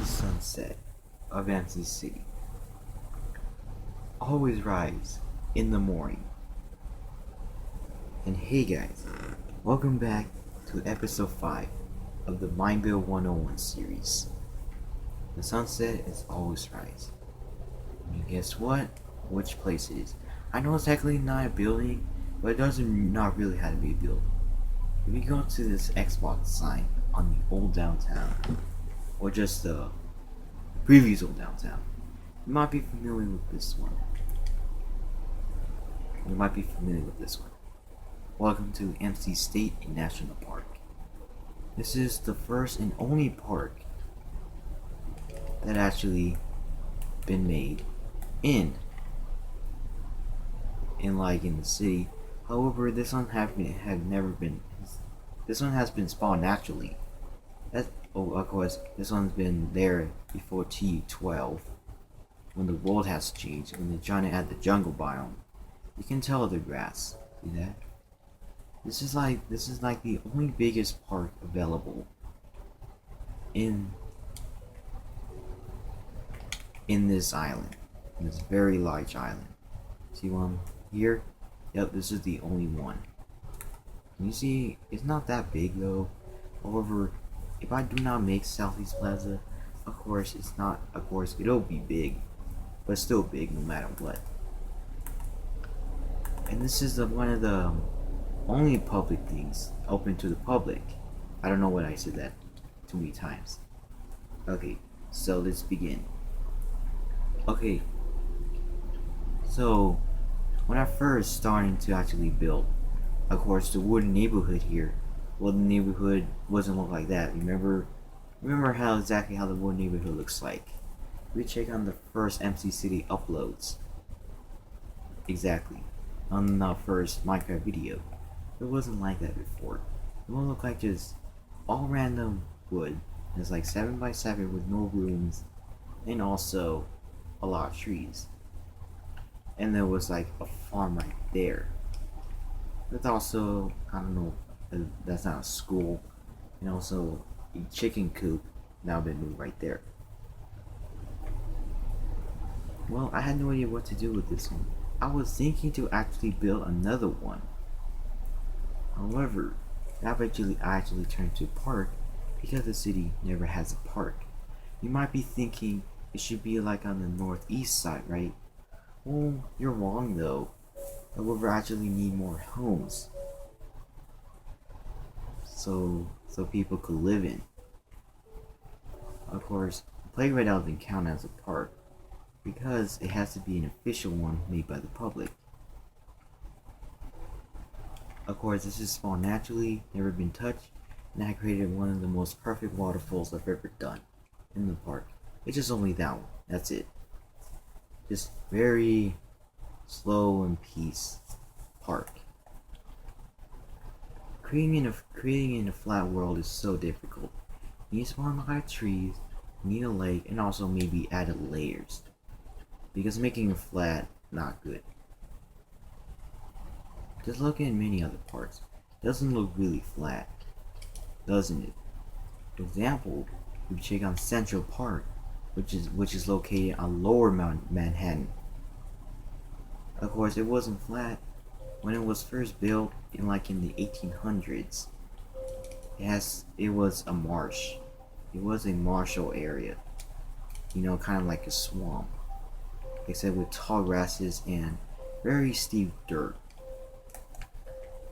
the sunset of Annecy City. Always rise in the morning. And hey guys, welcome back to episode 5 of the Minebuild 101 series. The sunset is always rise. And guess what? Which place it is. I know it's technically not a building, but it doesn't not really have to be a building. If you go to this Xbox sign on the old downtown, or just the previous old downtown, you might be familiar with this one. Welcome to MC State National Park. This is the first and only park that actually been made in the city. However, this one this one has been spawned naturally. Of course, this one's been there before T12, when the world has changed, when they're trying to add the jungle biome. You can tell the grass. See that? This is like the only biggest park available in this island, in this very large island. See one here? Yep, this is the only one. You see, it's not that big though. However, if I do not make Southeast Plaza, of course it'll be big, but still big no matter what. And this is one of the only public things open to the public. I don't know why I said that too many times. Okay, so let's begin. Okay, so when I first started to actually build, of course, the wooden neighborhood here, well, the neighborhood wasn't look like that. Remember exactly how the wooden neighborhood looks like. We check on the first MC City uploads. Exactly, on the first Minecraft video. It wasn't like that before. It won't look like just all random wood. It's like 7x7 with no rooms, and also a lot of trees. And there was like a farm right there. That's also, I don't know, that's not a school. And also a chicken coop now been moved right there. Well, I had no idea what to do with this one. I was thinking to actually build another one. However, that actually turned to a park because the city never has a park. You might be thinking it should be like on the northeast side, right? Well, you're wrong though. However, actually need more homes. So people could live in. Of course, the playground doesn't count as a park because it has to be an official one made by the public. Of course, this is spawned naturally, never been touched, and I created one of the most perfect waterfalls I've ever done in the park. It's just only that one. That's it. Just very slow and peace park. Creating in a flat world is so difficult. You need to spawn a lot of trees, you need a lake, and also maybe added layers. Because making it flat, not good. Just look at many other parts. It doesn't look really flat, doesn't it? For example, if you check on Central Park, which is located on Lower Manhattan. Of course, it wasn't flat when it was first built in the 1800s. It was a marsh. It was a marshal area. You know, kind of like a swamp, except with tall grasses and very steep dirt.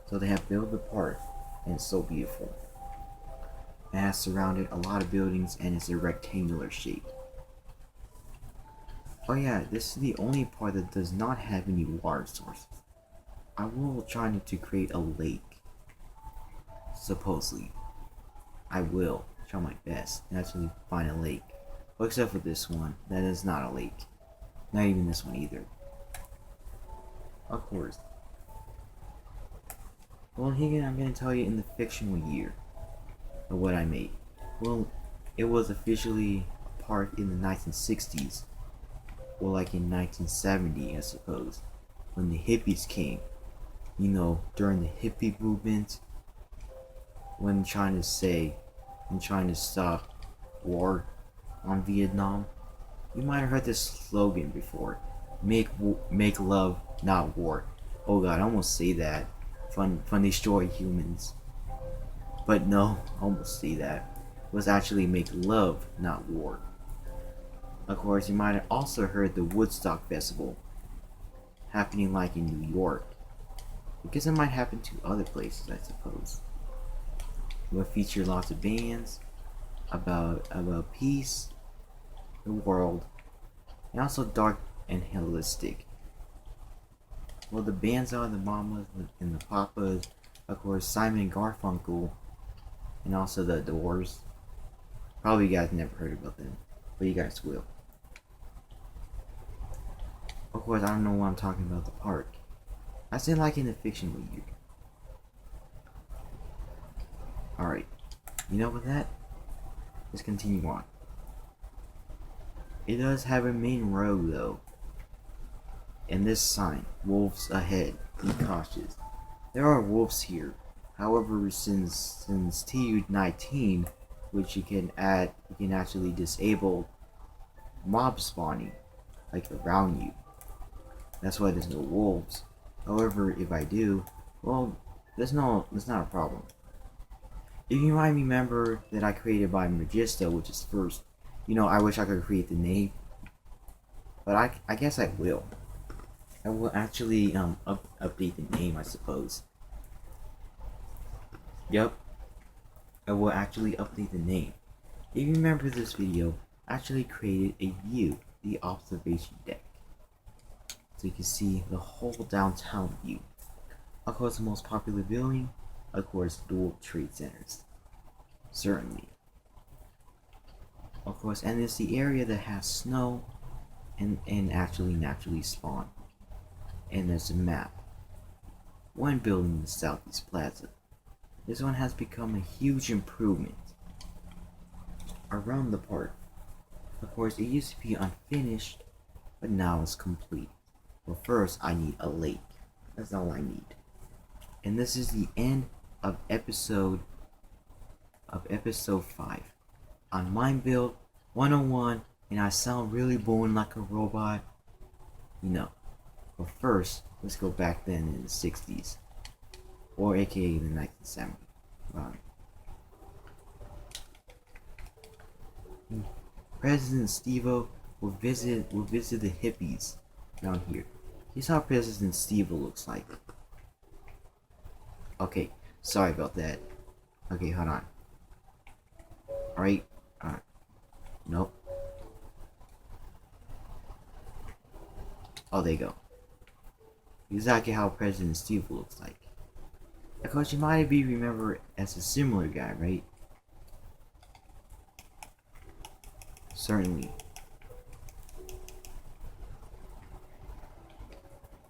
So they have built the park, and it's so beautiful. It has surrounded a lot of buildings, and it's a rectangular shape. Oh yeah, this is the only part that does not have any water sources. I will try to create a lake. Supposedly. I will try my best to actually find a lake. Well, except for this one, that is not a lake. Not even this one either. Of course. Well, here I'm going to tell you in the fictional year of what I made. Well, it was officially a park in the 1960s. Or like in 1970, I suppose, when the hippies came. You know, during the hippie movement, when trying to stop war on Vietnam. You might have heard this slogan before: make love, not war." Oh god, I almost say that. Fun destroy humans. But no, I almost say that. It was actually make love, not war. Of course, you might have also heard the Woodstock Festival happening like in New York. Because it might happen to other places, I suppose. It will feature lots of bands about peace, the world, and also dark and holistic. Well, the bands are the Mamas and the Papas, of course, Simon and Garfunkel, and also the Doors. Probably you guys never heard about them, but you guys will. Of course, I don't know what I'm talking about the park. I say like in the fictional year. Alright, you know with that, let's continue on. It does have a main road though. And this sign, wolves ahead, be cautious. There are wolves here. However, since TU-19, which you can actually disable mob spawning, like around you. That's why there's no wolves. However, if I do, well, that's not a problem. If you might remember that I created by Magisto, which is first, I wish I could create the name, but I guess I will. I will actually update the name, I suppose. Yep, I will actually update the name. If you remember this video, I actually created a view, the observation deck. So you can see the whole downtown view. Of course, the most popular building, of course, the World Trade Centers. Certainly. Of course, and it's the area that has snow and actually naturally spawn. And there's a map. One building in the Southeast Plaza. This one has become a huge improvement around the park. Of course, it used to be unfinished, but now it's complete. But first, I need a lake. That's all I need. And this is the end of episode 5 on Minebuild 101, and I sound really boring like a robot. But first, let's go back then in the 60s, or aka the 1970s. Wow. President Steve-O will visit the hippies down here. Here's how President Steve-O looks like. Okay, sorry about that. Okay, hold on. Alright. Nope. Oh, there you go. Exactly how President Steve looks like. Of course, you might be remembered as a similar guy, right? Certainly.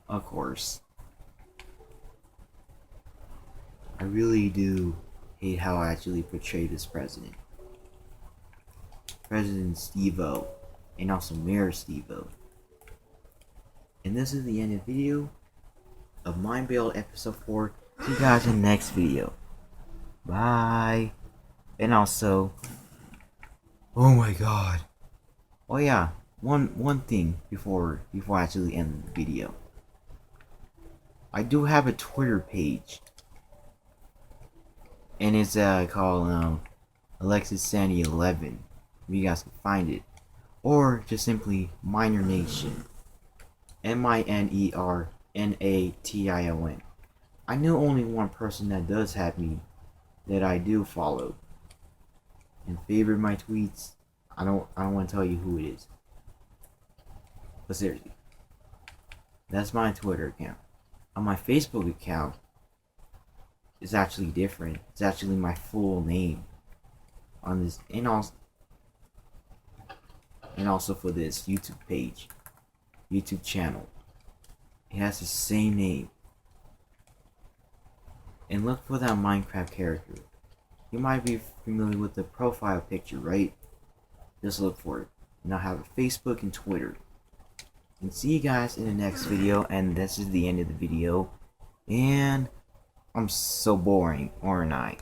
Of course. I really do hate how I actually portray this president. President Steve-O, and also Mayor Steve-O. And this is the end of the video of Minebuild episode 4. See you guys in the next video. Bye. And also, oh my god. Oh yeah, one thing before I actually end the video. I do have a Twitter page. And it's called Alexis Sandy 11. If you guys can find it. Or just simply Miner Nation. MINERNATION. I know only one person that does have me that I do follow and favorite my tweets. I don't want to tell you who it is. But seriously. That's my Twitter account. On my Facebook account, it's actually different. It's actually my full name on this, and also for this YouTube channel. It has the same name. And look for that Minecraft character. You might be familiar with the profile picture, right? Just look for it. And I have a Facebook and Twitter. And see you guys in the next video. And this is the end of the video. And I'm so boring, aren't I?